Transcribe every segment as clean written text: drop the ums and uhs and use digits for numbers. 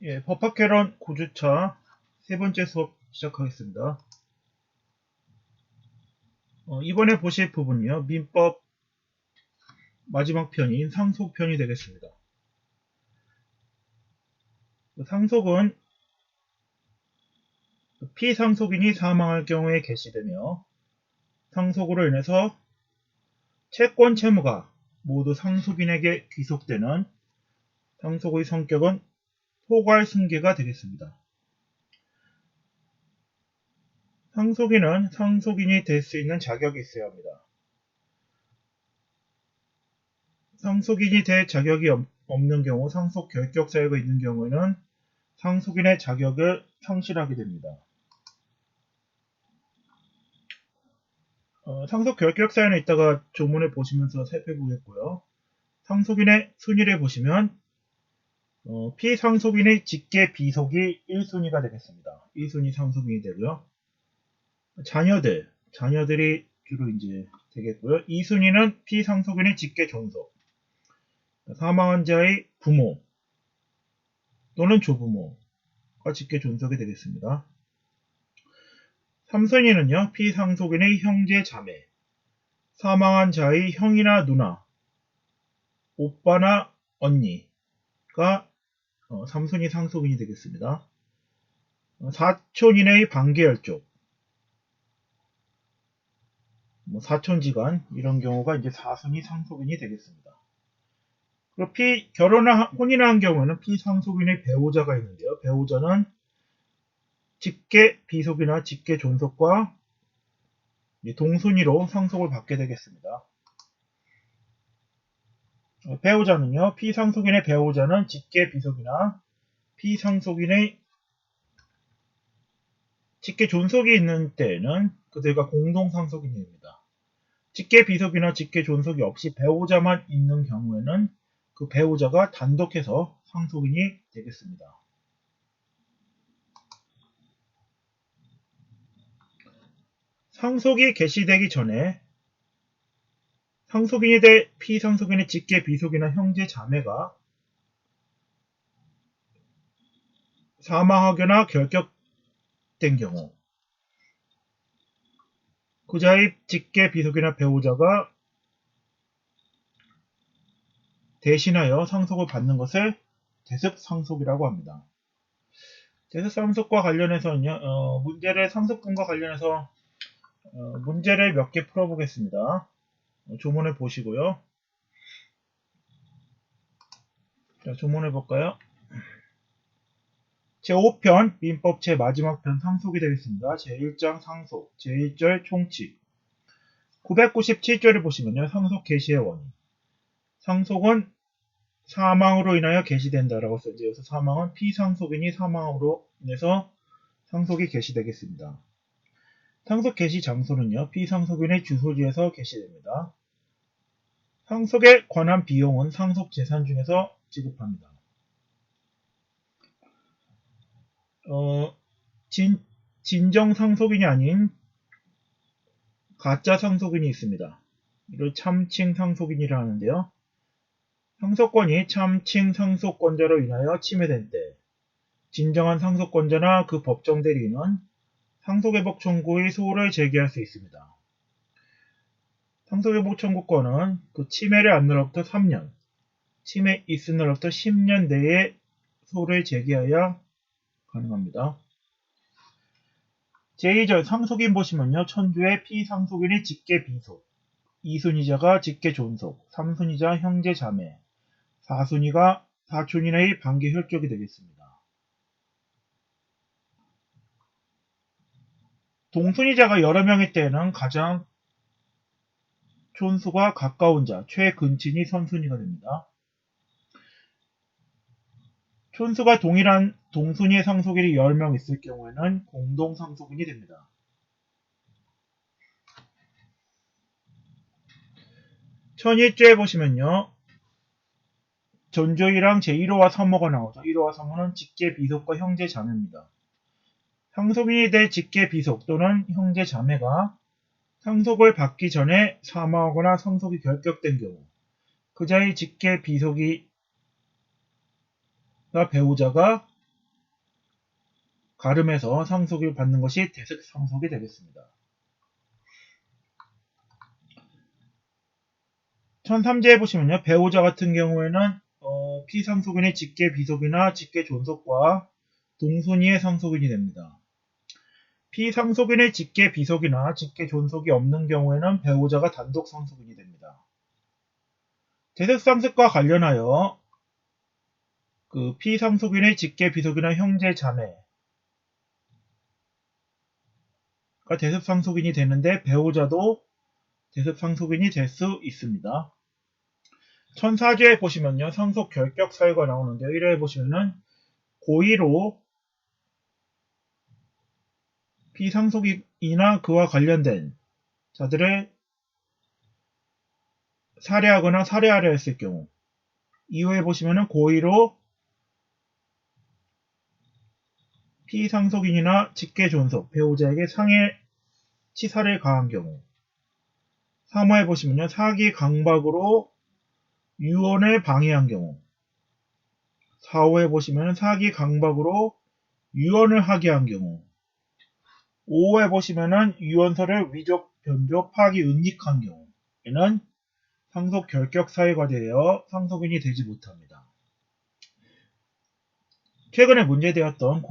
예, 법학개론 9주차 세 번째 수업 시작하겠습니다. 이번에 보실 부분이요. 민법 마지막 편인 상속편이 되겠습니다. 상속은 피상속인이 사망할 경우에 개시되며 상속으로 인해서 채권 채무가 모두 상속인에게 귀속되는 상속의 성격은 포괄승계가 되겠습니다. 상속인은 상속인이 될 수 있는 자격이 있어야 합니다. 상속인이 될 자격이 없는 경우, 상속 결격 사유가 있는 경우에는 상속인의 자격을 상실하게 됩니다. 상속 결격 사유는 이따가 조문을 보시면서 살펴보겠고요. 상속인의 순위를 보시면 피상속인의 직계 비속이 1순위가 되겠습니다. 1순위 상속인이 되고요. 자녀들이 주로 이제 되겠고요. 2순위는 피상속인의 직계 존속, 사망한 자의 부모 또는 조부모가 직계 존속이 되겠습니다. 3순위는요, 피상속인의 형제 자매, 사망한 자의 형이나 누나, 오빠나 언니가 3순위 상속인이 되겠습니다. 사촌 이내의 반계혈족, 사촌지간 이런 경우가 이제 4순위 상속인이 되겠습니다. 그리고 혼인한 경우에는 피상속인의 배우자가 있는데요. 배우자는 직계 비속이나 직계 존속과 동순위로 상속을 받게 되겠습니다. 배우자는요, 피상속인의 배우자는 직계 비속이나 피상속인의 직계 존속이 있는 때에는 그들과 공동 상속인이 됩니다. 직계 비속이나 직계 존속이 없이 배우자만 있는 경우에는 그 배우자가 단독해서 상속인이 되겠습니다. 상속이 개시되기 전에 상속인이 될 피상속인의 직계 비속이나 형제 자매가 사망하거나 결격된 경우 그자의 직계 비속이나 배우자가 대신하여 상속을 받는 것을 대습상속이라고 합니다. 대습상속과 관련해서는요, 상속분과 관련해서 문제를 몇 개 풀어보겠습니다. 조문을 보시고요. 자, 조문을 볼까요? 제5편 민법 제마지막 편 상속이 되겠습니다. 제1장 상속, 제1절 총칙 997조를 보시면요. 상속 개시의 원인. 상속은 사망으로 인하여 개시된다라고 써있죠. 여기서 사망은 피상속인이 사망으로 인해서 상속이 개시되겠습니다. 상속 개시 장소는요. 피상속인의 주소지에서 개시됩니다. 상속에 관한 비용은 상속 재산 중에서 지급합니다. 진정 상속인이 아닌 가짜 상속인이 있습니다. 이를 참칭 상속인이라 하는데요. 상속권이 참칭 상속권자로 인하여 침해된 때 진정한 상속권자나 그 법정 대리인은 상속회복 청구의 소를 제기할 수 있습니다. 상속회복 청구권은 그 침해를 안 날로부터 3년, 침해 있은 날로부터 10년 내에 소를 제기하여 가능합니다. 제2절 상속인 보시면요. 천주의 피상속인의 직계 비속, 2순위자가 직계 존속, 3순위자 형제 자매, 4순위가 사촌 이내의 반계 혈족이 되겠습니다. 동순위자가 여러 명일 때에는 가장 촌수가 가까운 자, 최근친이 선순위가 됩니다. 촌수가 동일한 동순위의 상속인이 10명 있을 경우에는 공동상속인이 됩니다. 천일조에 보시면요. 전조이랑 제1호와 3호가 나오죠. 1호와 3호는 직계 비속과 형제 자매입니다. 상속인이 될 직계 비속 또는 형제 자매가 상속을 받기 전에 사망하거나 상속이 결격된 경우 그자의 직계 비속이가 배우자가 가름해서 상속을 받는 것이 대습상속이 되겠습니다. 1003제에 보시면요. 배우자 같은 경우에는 피상속인의 직계 비속이나 직계 존속과 동순위의 상속인이 됩니다. 피상속인의 직계 비속이나 직계 존속이 없는 경우에는 배우자가 단독 상속인이 됩니다. 대습상속과 관련하여 그 피상속인의 직계 비속이나 형제 자매가 대습상속인이 되는데 배우자도 대습상속인이 될 수 있습니다. 1004조에 보시면요. 상속 결격 사유가 나오는데요. 1회에 보시면은 고의로 피상속인이나 그와 관련된 자들을 살해하거나 살해하려 했을 경우 2호에 보시면은 고의로 피상속인이나 직계존속, 배우자에게 상해, 치사를 가한 경우 3호에 보시면요. 사기, 강박으로 유언을 방해한 경우 4호에 보시면은 사기, 강박으로 유언을 하게 한 경우 5호에 보시면은 유언서를 위조, 변조, 파기, 은닉한 경우에는 상속 결격 사유가 되어 상속인이 되지 못합니다. 최근에 문제되었던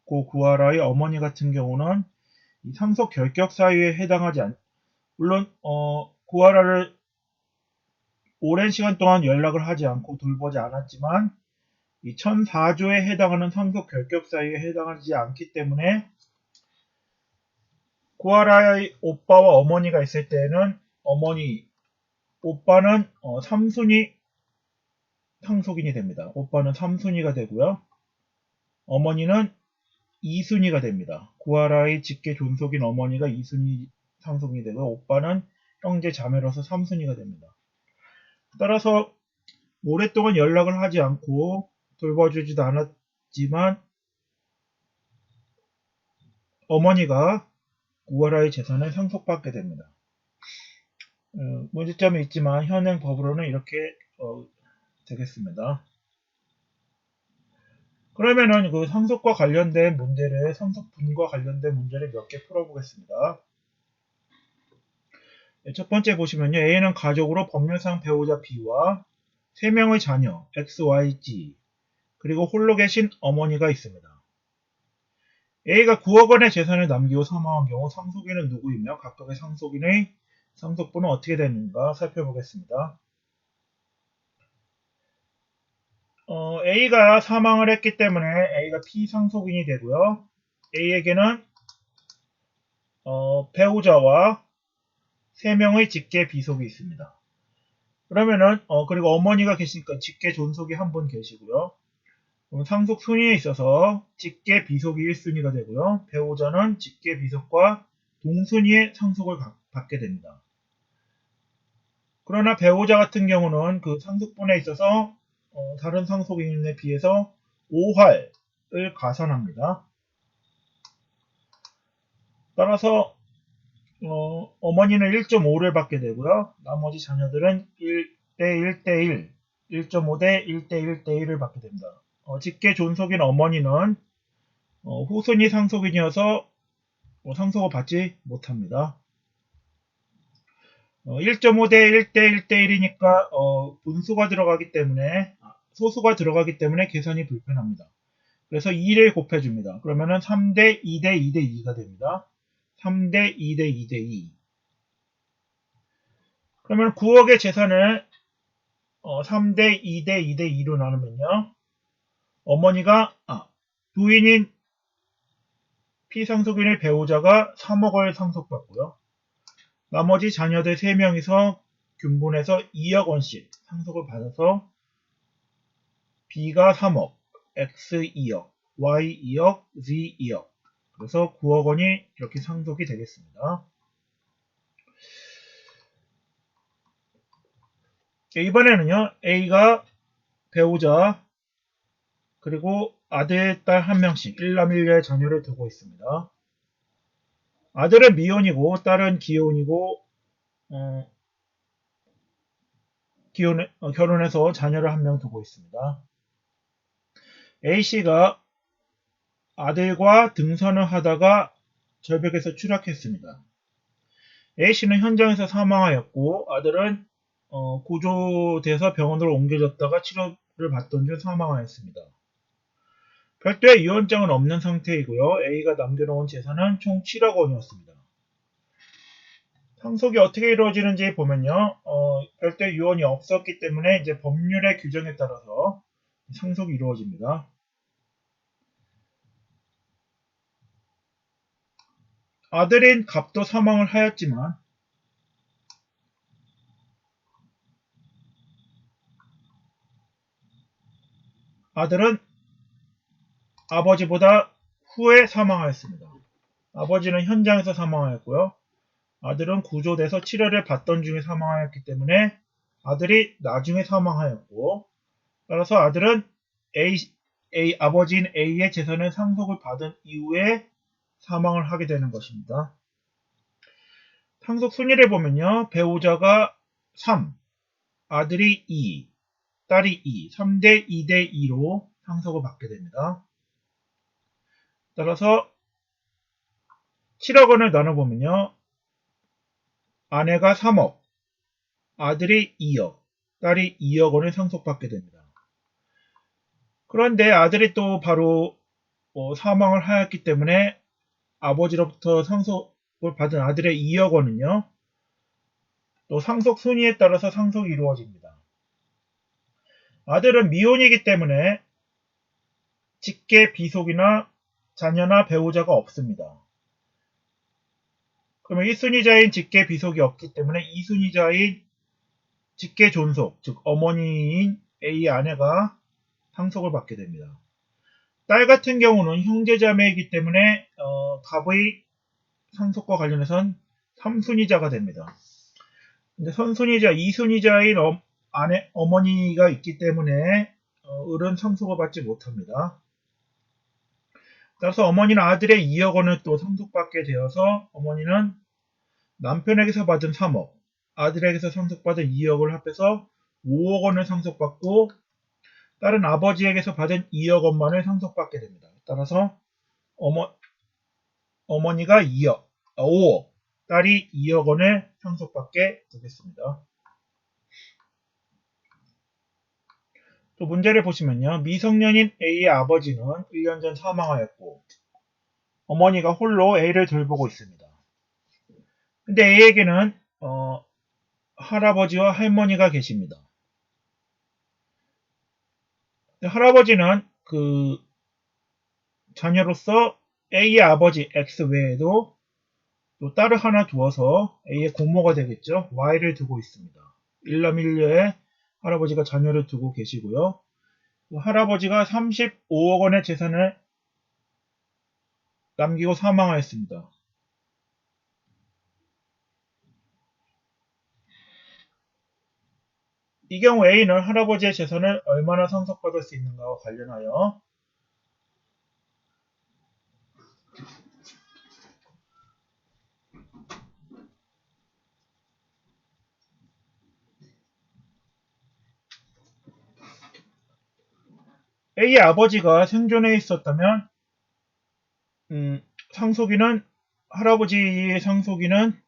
구하라의 어머니 같은 경우는 상속 결격 사유에 해당하지 물론 구하라를 오랜 시간 동안 연락을 하지 않고 돌보지 않았지만 이 1004조에 해당하는 상속 결격 사유에 해당하지 않기 때문에 구하라의 오빠와 어머니가 있을 때에는 오빠는 3순위 상속인이 됩니다. 오빠는 3순위가 되고요. 어머니는 2순위가 됩니다. 구하라의 직계 존속인 어머니가 2순위 상속인이 되고 오빠는 형제 자매로서 3순위가 됩니다. 따라서 오랫동안 연락을 하지 않고 돌봐주지도 않았지만 어머니가 구하라의 재산을 상속받게 됩니다. 문제점이 있지만 현행 법으로는 이렇게 되겠습니다. 그러면은 그 상속과 관련된 문제를 상속분과 관련된 문제를 몇 개 풀어보겠습니다. 첫 번째 보시면요. A는 가족으로 법률상 배우자 B와 3명의 자녀 X, Y, G 그리고 홀로 계신 어머니가 있습니다. A가 9억 원의 재산을 남기고 사망한 경우 상속인은 누구이며 각각의 상속인의 상속분은 어떻게 되는가 살펴보겠습니다. A가 사망을 했기 때문에 A가 피상속인이 되고요. A에게는 배우자와 3명의 직계 비속이 있습니다. 그러면은 그리고 어머니가 계시니까 직계 존속이 한 분 계시고요. 그럼 상속 순위에 있어서 직계 비속이 1순위가 되고요. 배우자는 직계 비속과 동순위의 상속을 받게 됩니다. 그러나 배우자 같은 경우는 그 상속분에 있어서 다른 상속인에 비해서 5할을 가산합니다. 따라서 어머니는 1.5를 받게 되고요. 나머지 자녀들은 1대 1대 1, 1.5대 1대 1대 1을 받게 됩니다. 직계 존속인 어머니는 후순위 상속인이어서 상속을 받지 못합니다. 1.5대 1대 1대 1이니까 분수가 들어가기 때문에 소수가 들어가기 때문에 계산이 불편합니다. 그래서 2를 곱해줍니다. 그러면은 3대 2대 2대 2가 됩니다. 3대 2대 2대 2. 그러면 9억의 재산을 3대 2대 2대 2로 나누면요. 어머니가 부인인 피상속인의 배우자가 3억을 상속받고요. 나머지 자녀들 3명이서 균분해서 2억 원씩 상속을 받아서 B가 3억, X 2억, Y 2억, Z 2억. 그래서 9억 원이 이렇게 상속이 되겠습니다. 이번에는요. A가 배우자 그리고 아들, 딸 한 명씩 1남 1녀의 자녀를 두고 있습니다. 아들은 미혼이고 딸은 기혼이고 결혼해서 자녀를 한 명 두고 있습니다. A씨가 아들과 등산을 하다가 절벽에서 추락했습니다. A씨는 현장에서 사망하였고 아들은 구조돼서 병원으로 옮겨졌다가 치료를 받던 중 사망하였습니다. 별도의 유언장은 없는 상태이고요. A가 남겨놓은 재산은 총 7억 원이었습니다. 상속이 어떻게 이루어지는지 보면요. 별도의 유언이 없었기 때문에 이제 법률의 규정에 따라서 상속이 이루어집니다. 아들인 갑도 사망을 하였지만 아들은 아버지보다 후에 사망하였습니다. 아버지는 현장에서 사망하였고요. 아들은 구조돼서 치료를 받던 중에 사망하였기 때문에 아들이 나중에 사망하였고, 따라서 아들은 아버지인 A의 재산의 상속을 받은 이후에 사망을 하게 되는 것입니다. 상속 순위를 보면요. 배우자가 3, 아들이 2, 딸이 2, 3대 2대 2로 상속을 받게 됩니다. 따라서 7억 원을 나눠보면요. 아내가 3억, 아들이 2억, 딸이 2억 원을 상속받게 됩니다. 그런데 아들이 또 바로 사망을 하였기 때문에 아버지로부터 상속을 받은 아들의 2억 원은요. 또 상속 순위에 따라서 상속이 이루어집니다. 아들은 미혼이기 때문에 직계 비속이나 자녀나 배우자가 없습니다. 그러면 1순위자인 직계 비속이 없기 때문에 2순위자인 직계 존속, 즉 어머니인 A의 아내가 상속을 받게 됩니다. 딸 같은 경우는 형제자매이기 때문에 갑의 상속과 관련해선 3순위자가 됩니다. 근데 선순위자, 2순위자인 어머니가 있기 때문에 을은 상속을 받지 못합니다. 따라서 어머니는 아들의 2억 원을 또 상속받게 되어서 어머니는 남편에게서 받은 3억, 아들에게서 상속받은 2억을 합해서 5억 원을 상속받고 딸은 아버지에게서 받은 2억 원만을 상속받게 됩니다. 따라서 어머니가 5억, 딸이 2억 원을 상속받게 되겠습니다. 또 문제를 보시면요. 미성년인 A의 아버지는 1년 전 사망하였고 어머니가 홀로 A를 돌보고 있습니다. 근데 A에게는 할아버지와 할머니가 계십니다. 할아버지는 그 자녀로서 A의 아버지 X 외에도 또 딸을 하나 두어서 A의 고모가 되겠죠. Y를 두고 있습니다. 일남일녀의 할아버지가 자녀를 두고 계시고요. 할아버지가 35억 원의 재산을 남기고 사망하였습니다. 이 경우 A는 할아버지의 재산을 얼마나 상속받을 수 있는가와 관련하여 A의 아버지가 생존해 있었다면 상속인은 할아버지의 상속인은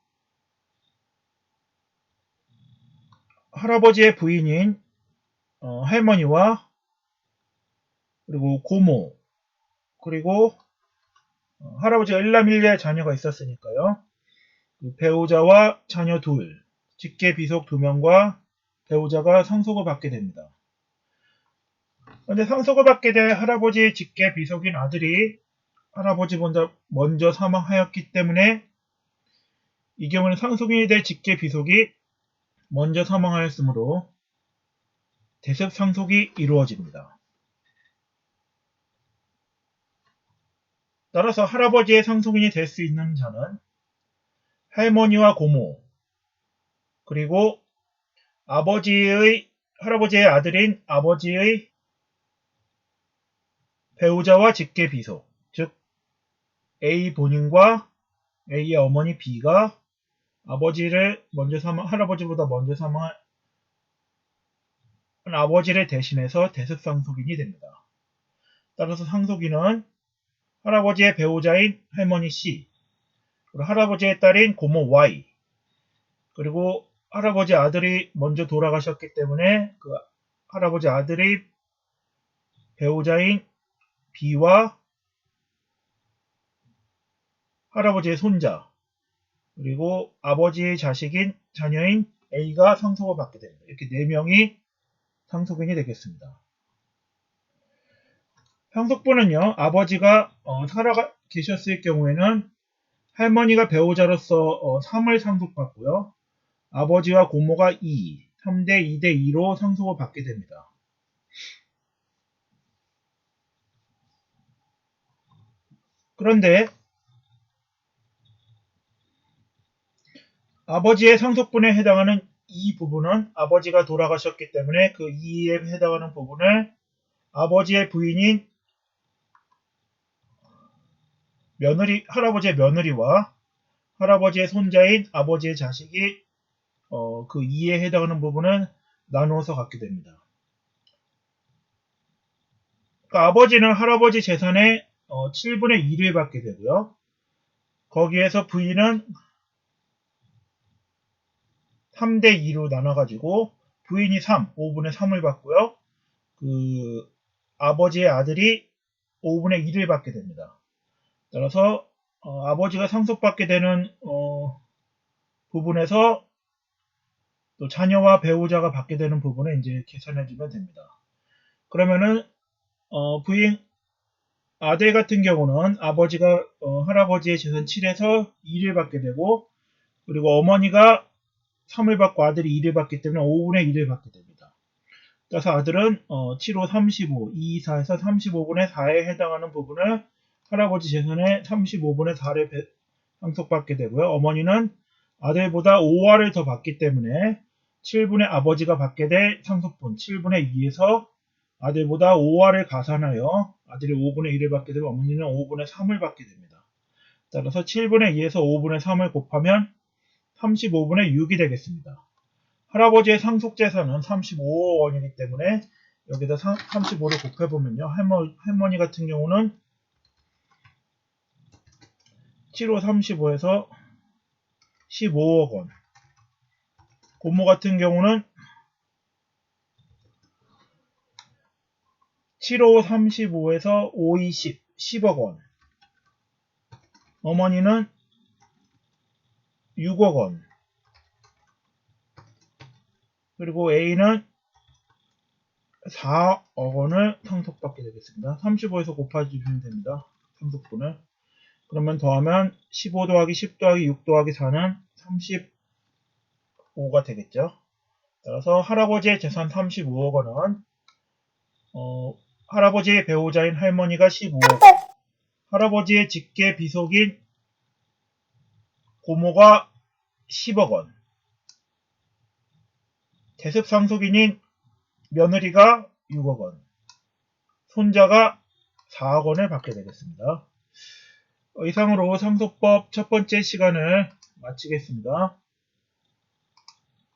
할아버지의 부인인 할머니와 그리고 고모 그리고 할아버지가 일남일녀의 자녀가 있었으니까요. 배우자와 자녀 둘, 직계 비속 2명과 배우자가 상속을 받게 됩니다. 그런데 상속을 받게 될 할아버지의 직계 비속인 아들이 할아버지보다 먼저 사망하였기 때문에 이 경우는 상속인이 될 직계 비속이 먼저 사망하였으므로 대습 상속이 이루어집니다. 따라서 할아버지의 상속인이 될 수 있는 자는 할머니와 고모 그리고 할아버지의 아들인 아버지의 배우자와 직계 비속, 즉 A 본인과 A의 어머니 B가 할아버지보다 먼저 사망한 아버지를 대신해서 대습상속인이 됩니다. 따라서 상속인은 할아버지의 배우자인 할머니 C, 그리고 할아버지의 딸인 고모 Y, 그리고 할아버지 아들이 먼저 돌아가셨기 때문에 그 할아버지 아들의 배우자인 B와 할아버지의 손자, 그리고 아버지의 자녀인 A가 상속을 받게 됩니다. 이렇게 4명이 상속인이 되겠습니다. 상속분은요, 아버지가 살아 계셨을 경우에는 할머니가 배우자로서 3을 상속받고요. 아버지와 고모가 2, 3대 2대 2로 상속을 받게 됩니다. 그런데 아버지의 상속분에 해당하는 이 부분은 아버지가 돌아가셨기 때문에 그 2에 해당하는 부분을 아버지의 부인인 할아버지의 며느리와 할아버지의 손자인 아버지의 자식이 그 2에 해당하는 부분은 나누어서 갖게 됩니다. 그러니까 아버지는 할아버지 재산의 7분의 1을 받게 되고요. 거기에서 부인은 3대 2로 나눠가지고 부인이 5분의 3을 받고요. 그 아버지의 아들이 5분의 1을 받게 됩니다. 따라서 아버지가 상속받게 되는 부분에서 또 자녀와 배우자가 받게 되는 부분을 이제 계산해주면 됩니다. 그러면은 부인 아들 같은 경우는 아버지가 할아버지의 재산 7에서 2를 받게 되고, 그리고 어머니가 3을 받고 아들이 2를 받기 때문에 5분의 1을 받게 됩니다. 따라서 아들은 7, 5, 35, 2, 4에서 35분의 4에 해당하는 부분을 할아버지 재산의 35분의 4를 상속받게 되고요. 어머니는 아들보다 5화를 더 받기 때문에 7분의 아버지가 받게 될 상속분 7분의 2에서 아들보다 5화를 가산하여 아들이 5분의 1을 받게 되고 어머니는 5분의 3을 받게 됩니다. 따라서 7분의 2에서 5분의 3을 곱하면 35분의 6이 되겠습니다. 할아버지의 상속재산은 35억 원이기 때문에 여기다 35를 곱해보면요. 할머니 같은 경우는 7호 35에서 15억 원, 고모 같은 경우는 7호 35에서 5, 20, 10억 원, 어머니는 6억 원, 그리고 A는 4억 원을 상속받게 되겠습니다. 35에서 곱해주시면 됩니다. 상속분을. 그러면 더하면 15 더하기 10 더하기 6 더하기 4는 35가 되겠죠. 따라서 할아버지의 재산 35억 원은 할아버지의 배우자인 할머니가 15억 원, 할아버지의 직계 비속인 고모가 10억 원, 대습상속인인 며느리가 6억 원, 손자가 4억 원을 받게 되겠습니다. 이상으로 상속법 첫 번째 시간을 마치겠습니다.